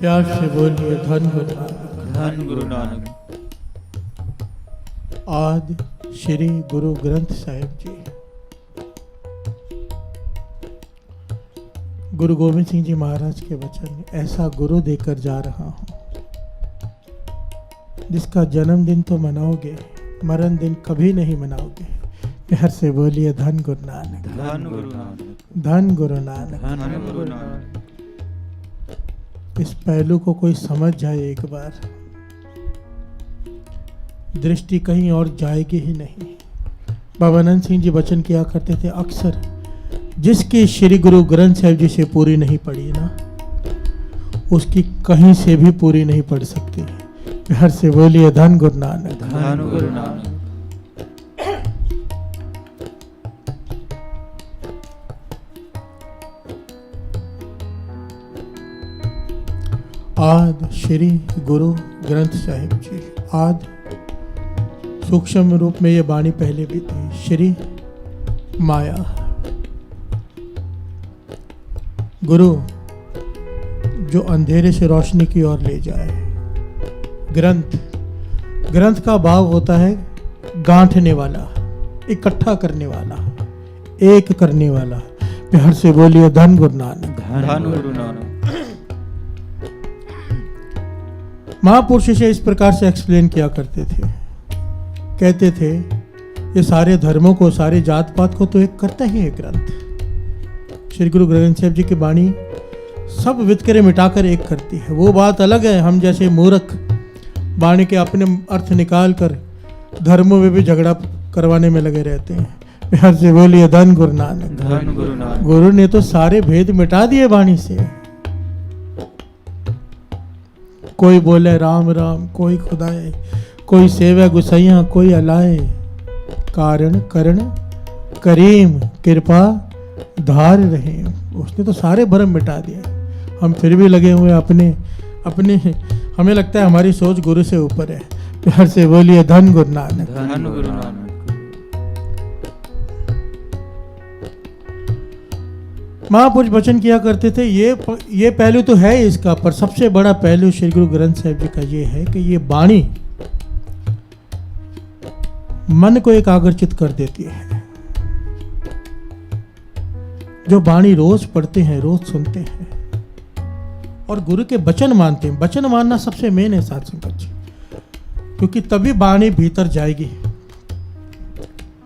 प्यार से बोलिए धन गुरु नानक। धन गुरु नानक। आदि श्री गुरु ग्रंथ साहिब जी। गुरु गोविंद सिंह जी महाराज के वचन, ऐसा गुरु देकर जा रहा हूं जिसका जन्मदिन तो मनाओगे, मरण दिन कभी नहीं मनाओगे। प्यार से बोलिए धन गुरु नानक। धन गुरु नानक। धन गुरु नानक। धन गुरु नानक। इस पहलू को कोई समझ जाए एक बार, दृष्टि कहीं और जाएगी ही नहीं। बाबा आनंद सिंह जी वचन किया करते थे, अक्सर जिसकी श्री गुरु ग्रंथ साहिब जी से पूरी नहीं पड़ी ना, उसकी कहीं से भी पूरी नहीं पड़ सकती। प्यार से बोलिए धन गुरु नानक। धन गुरु नानक। आद श्री गुरु ग्रंथ साहिब जी। आद सूक्ष्म रूप में ये वाणी पहले भी थी। श्री माया, गुरु जो अंधेरे से रोशनी की ओर ले जाए। ग्रंथ, ग्रंथ का भाव होता है गांठने वाला, इकट्ठा करने वाला, एक करने वाला। प्यार से बोलिए धन गुरु नानक। धन गुरु नानक। महापुरुष इसे इस प्रकार से एक्सप्लेन किया करते थे, कहते थे ये सारे धर्मों को, सारे जात पात को तो एक करता ही है ग्रंथ। श्री गुरु ग्रंथ साहिब जी की वाणी सब वितकरे मिटाकर एक करती है। वो बात अलग है, हम जैसे मूर्ख वाणी के अपने अर्थ निकाल कर धर्मों में भी झगड़ा करवाने में लगे रहते हैं। प्यार से बोलिए धन गुरु नानक। धन गुरु नानक। गुरु ने तो सारे भेद मिटा दिए वाणी से। कोई बोले राम राम, कोई खुदाए, कोई सेवा गुसैया, कोई अलाए। कारण करण करीम, कृपा धार रहे। उसने तो सारे भरम मिटा दिए। हम फिर भी लगे हुए अपने अपने, हमें लगता है हमारी सोच गुरु से ऊपर है। प्यार से बोलिए धन गुरु नानक। धन गुरु नानक। महापुरुष वचन किया करते थे, ये पहलू तो है इसका, पर सबसे बड़ा पहलू श्री गुरु ग्रंथ साहिब जी का ये है कि ये वाणी मन को एकाग्रचित कर देती है। जो वाणी रोज पढ़ते हैं, रोज सुनते हैं और गुरु के वचन मानते हैं। वचन मानना सबसे मेन है साथ संगत जी, क्योंकि तभी वाणी भीतर जाएगी।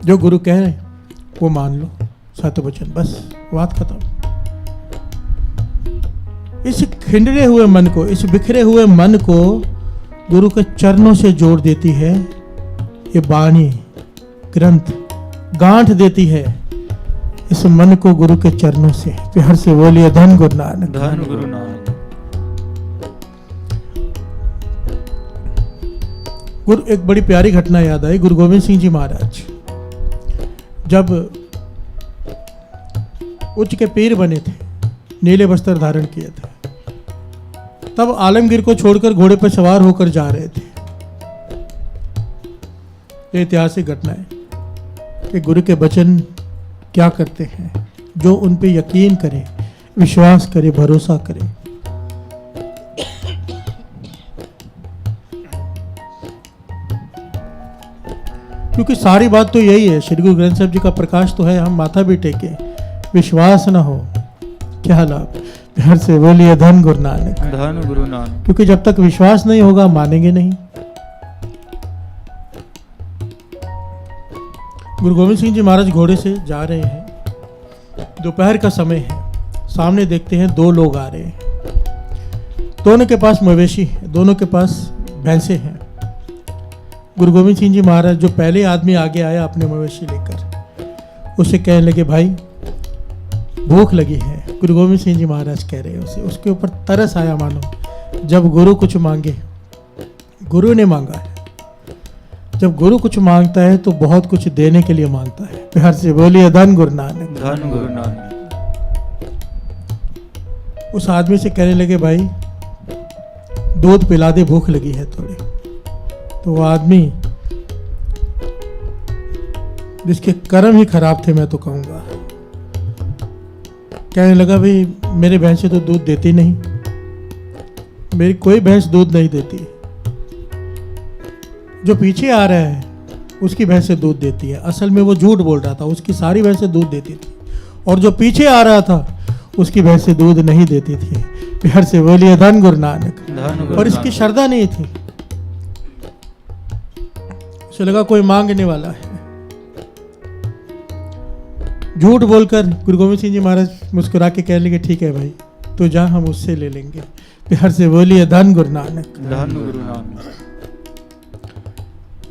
जो गुरु कह रहे वो मान लो, सत्य वचन, बस बात खत्म। इस खिंडरे हुए मन को, इस बिखरे हुए मन को गुरु के चरणों से जोड़ देती है ये वाणी। ग्रंथ गांठ देती है इस मन को गुरु के चरणों से। प्यार से बोलिए धन गुरु नानक। धन गुरु नानक। गुरु, एक बड़ी प्यारी घटना याद आई। गुरु गोविंद सिंह जी महाराज जब उच्च के पीर बने थे, नीले वस्त्र धारण किए थे, तब आलमगीर को छोड़कर घोड़े पर सवार होकर जा रहे थे। ये ऐतिहासिक घटना है कि गुरु के वचन क्या करते हैं। जो उन पे यकीन करे, विश्वास करे, भरोसा करे। क्योंकि सारी बात तो यही है, श्री गुरु ग्रंथ साहिब जी का प्रकाश तो है, हम माथा भी टेके, विश्वास न हो क्या लाभ। प्यार से बोलिए धन गुरु नानक। धन गुरु नानक। क्योंकि जब तक विश्वास नहीं होगा मानेंगे नहीं। गुरु गोविंद सिंह जी महाराज घोड़े से जा रहे हैं, दोपहर का समय है। सामने देखते हैं दो लोग आ रहे हैं। दोनों के पास मवेशी है, दोनों के पास भैंसे हैं। गुरु गोविंद सिंह जी महाराज, जो पहले आदमी आगे आया अपने मवेशी लेकर, उससे कहने लगे भाई भूख लगी है। गुरु गोविंद सिंह जी महाराज कह रहे हैं उसे, उसके ऊपर तरस आया मानो। जब गुरु कुछ मांगे, गुरु ने मांगा है, जब गुरु कुछ मांगता है तो बहुत कुछ देने के लिए मांगता है। प्यार से बोलिए धन गुरु नानक। धन गुरु नानक। उस आदमी से कहने लगे भाई दूध पिला दे, भूख लगी है थोड़ी। तो वो आदमी, जिसके कर्म ही खराब थे मैं तो कहूंगा, कहने लगा भाई मेरे भैंसे तो दूध देती नहीं, मेरी कोई भैंस दूध नहीं देती, जो पीछे आ रहा है उसकी भैंसें दूध देती है। असल में वो झूठ बोल रहा था, उसकी सारी भैंसें दूध देती थी, और जो पीछे आ रहा था उसकी भैंसें दूध नहीं देती थी। प्यार से बोलिए धन गुरु नानक। और इसकी श्रद्धा नहीं थी, उसे लगा कोई मांगने वाला है। झूठ बोलकर गुरु गोविंद सिंह जी महाराज मुस्कुरा के कह लेंगे ठीक है भाई, तो जा हम उससे ले लेंगे। प्यार से बोलिए धन गुरु नानक। धन गुरु नानक।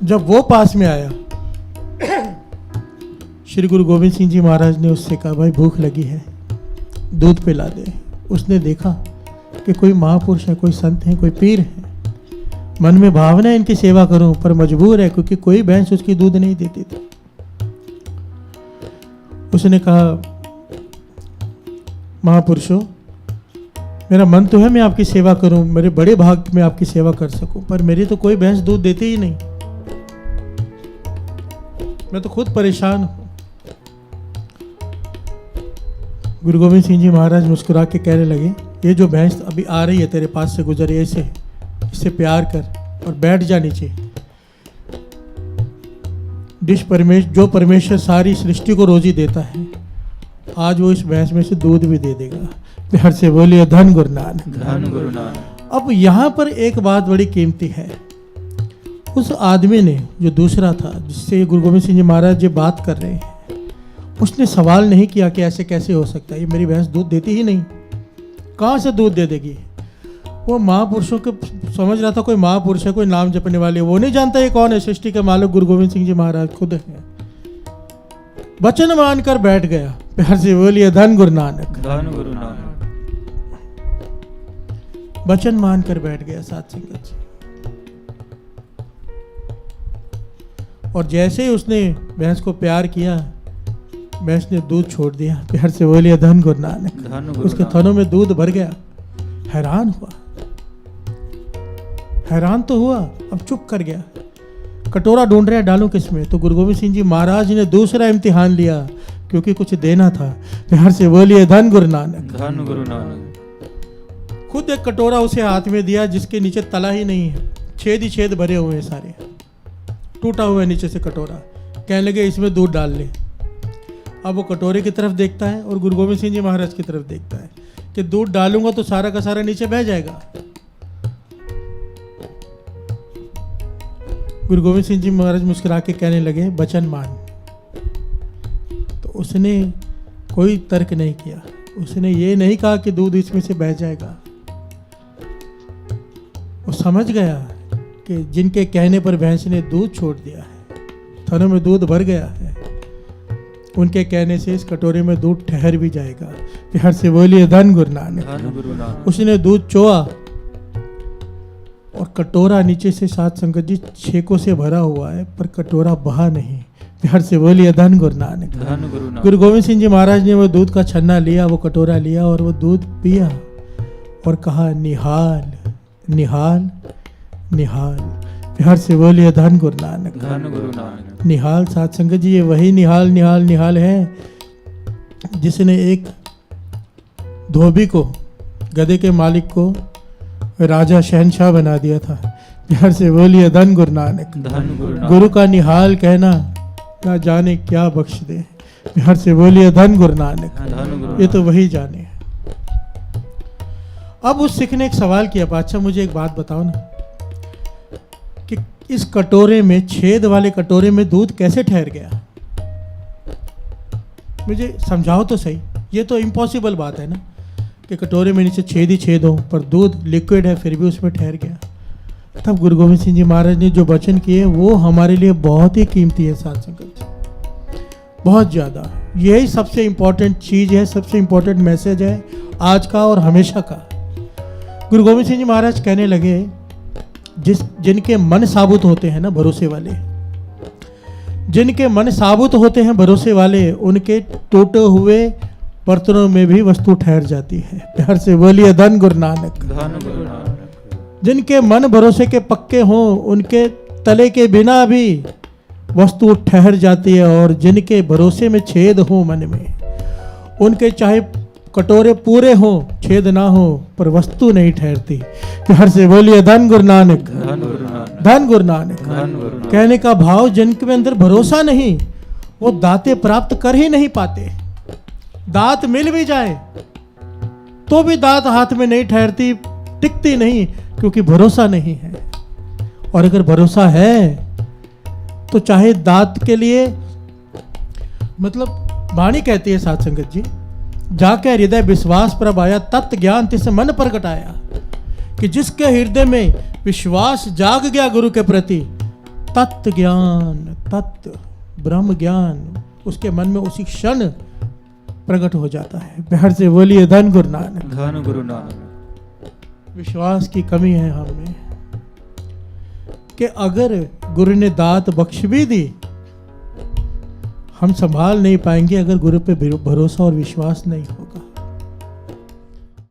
जब वो पास में आया, श्री गुरु गोविंद सिंह जी महाराज ने उससे कहा भाई भूख लगी है, दूध पिला दे। उसने देखा कि कोई महापुरुष है, कोई संत है, कोई पीर है, मन में भावना है इनकी सेवा करूं, पर मजबूर है क्योंकि कोई भैंस उसकी दूध नहीं देती थी। उसने कहा महापुरुषों, मेरा मन तो है मैं आपकी सेवा करूं, मेरे बड़े भाग में आपकी सेवा कर सकूं, पर मेरी तो कोई भैंस दूध देती ही नहीं, मैं तो खुद परेशान हूं। गुरु गोविंद सिंह जी महाराज मुस्कुरा के कहने लगे ये जो भैंस अभी आ रही है तेरे पास से गुजर, ऐसे इससे प्यार कर और बैठ जा नीचे। जो परमेश्वर सारी सृष्टि को रोजी देता है, आज वो इस भैंस में से दूध भी दे देगा। प्यार से बोलिए धन गुरु नानक। धन गुरु नानक। अब यहाँ पर एक बात बड़ी कीमती है। उस आदमी ने, जो दूसरा था जिससे गुरु गोविंद सिंह जी महाराज जी बात कर रहे हैं, उसने सवाल नहीं किया कि ऐसे कैसे हो सकता है, ये मेरी भैंस दूध देती ही नहीं, कहाँ से दूध दे देगी। वो महापुरुषों को समझ रहा था कोई महापुरुष है, कोई नाम जपने वाले, वो नहीं जानता ये कौन है। सृष्टि के मालिक गुरु गोविंद सिंह जी महाराज खुद है। वचन मानकर बैठ गया। प्यार से बोलिए धन गुरु नानक। धन गुरु नानक। वचन मानकर बैठ गया साथ संगत जी। और जैसे ही उसने भैंस को प्यार किया, भैंस ने दूध छोड़ दिया। प्यार से बोलिए धन गुरु नानक। उसके थनों में दूध भर गया। हैरान हुआ, हैरान तो हुआ, अब चुप कर गया। कटोरा ढूंढ रहा है डालूं किसमें, तो गुरु गोविंद सिंह जी महाराज ने दूसरा इम्तिहान लिया, क्योंकि कुछ देना था। प्यार से बोलिए धन गुरु नानक। धन गुरु नानक। खुद एक कटोरा उसे हाथ में दिया जिसके नीचे तला ही नहीं है, छेद ही छेद भरे हुए हैं, सारे टूटा हुआ है नीचे से कटोरा। कहने लगे इसमें दूध डाल ले। अब वो कटोरे की तरफ देखता है और गुरु गोविंद सिंह जी महाराज की तरफ देखता है कि दूध डालूंगा तो सारा का सारा नीचे बह जाएगा। गुरु गोविंद सिंह जी महाराज मुस्कुरा के कहने लगे वचन मान। तो उसने कोई तर्क नहीं किया, उसने ये नहीं कहा कि दूध इसमें से बह जाएगा। वो समझ गया कि जिनके कहने पर भैंस ने दूध छोड़ दिया है, थनों में दूध भर गया है, उनके कहने से इस कटोरे में दूध ठहर भी जाएगा। प्यार से बोलिए धन गुरु नानक। उसने दूध चोआ और कटोरा नीचे से साथ संगत जी छेकों से भरा हुआ है, पर कटोरा बहा नहीं। प्यार से बोलिए धन गुरु नानक। गुरु गोविंद सिंह जी महाराज ने वो दूध का छन्ना लिया, वो कटोरा लिया और वो दूध पिया और कहा निहाल निहाल निहाल। प्यार से बोलिए धन गुरु नानक। धन गुरु नानक। निहाल साथ संगत जी, ये वही निहाल निहाल निहाल है जिसने एक धोबी को, गधे के मालिक को राजा शहनशाह बना दिया था। प्यार से बोलिए धन गुरु नानक। धन गुरु नानक। गुरु का निहाल कहना ना जाने क्या बख्श दे। प्यार से बोलिए धन गुरु नानक। धन गुरु। ये तो वही जाने। अब उस सिख ने एक सवाल किया, अच्छा मुझे एक बात बताओ ना कि इस कटोरे में, छेद वाले कटोरे में दूध कैसे ठहर गया, मुझे समझाओ तो सही। ये तो इम्पॉसिबल बात है ना कि कटोरे में नीचे छेद ही छेद हो, पर दूध लिक्विड है फिर भी उसमें ठहर गया। तब गुरु गोविंद सिंह जी महाराज ने जो वचन किए वो हमारे लिए बहुत ही कीमती है साथ संगत, बहुत ज़्यादा। यही सबसे इम्पोर्टेंट चीज़ है, सबसे इम्पोर्टेंट मैसेज है आज का और हमेशा का। गुरु गोविंद सिंह जी महाराज कहने लगे जिनके मन साबुत होते हैं ना, भरोसे वाले, जिनके मन साबुत होते हैं भरोसे वाले, उनके टूटे हुए बर्तनों में भी वस्तु ठहर जाती है। प्यार से बोलिए धन गुरु नानक। धन गुरु नानक। जिनके मन भरोसे के पक्के हों, उनके तले के बिना भी वस्तु ठहर जाती है, और जिनके भरोसे में छेद हो मन में, उनके चाहे कटोरे पूरे हो छेद ना हो पर वस्तु नहीं ठहरती। प्यार से बोलिए धन गुरु नानक, धन गुरु नानक, धन गुरु नानक। धन गुरु नानक। कहने का भाव जिनके अंदर भरोसा नहीं वो दाते प्राप्त कर ही नहीं पाते। दात मिल भी जाए तो भी दात हाथ में नहीं ठहरती, टिकती नहीं, क्योंकि भरोसा नहीं है। और अगर भरोसा है तो चाहे दात के लिए, मतलब वाणी कहती है साध संगत जी, जाके हृदय विश्वास प्रभ आया, तत्व ज्ञान तिस मन प्रगटाया। कि जिसके हृदय में विश्वास जाग गया गुरु के प्रति, तत्व ज्ञान, तत्व ब्रह्म ज्ञान उसके मन में उसी क्षण प्रकट हो जाता है। प्यार से बोलिए धन गुरु नानक, धन गुरु नानक। विश्वास की कमी है हम में कि अगर गुरु ने दात बख्श भी दी, हम संभाल नहीं पाएंगे अगर गुरु पे भरोसा और विश्वास नहीं हो।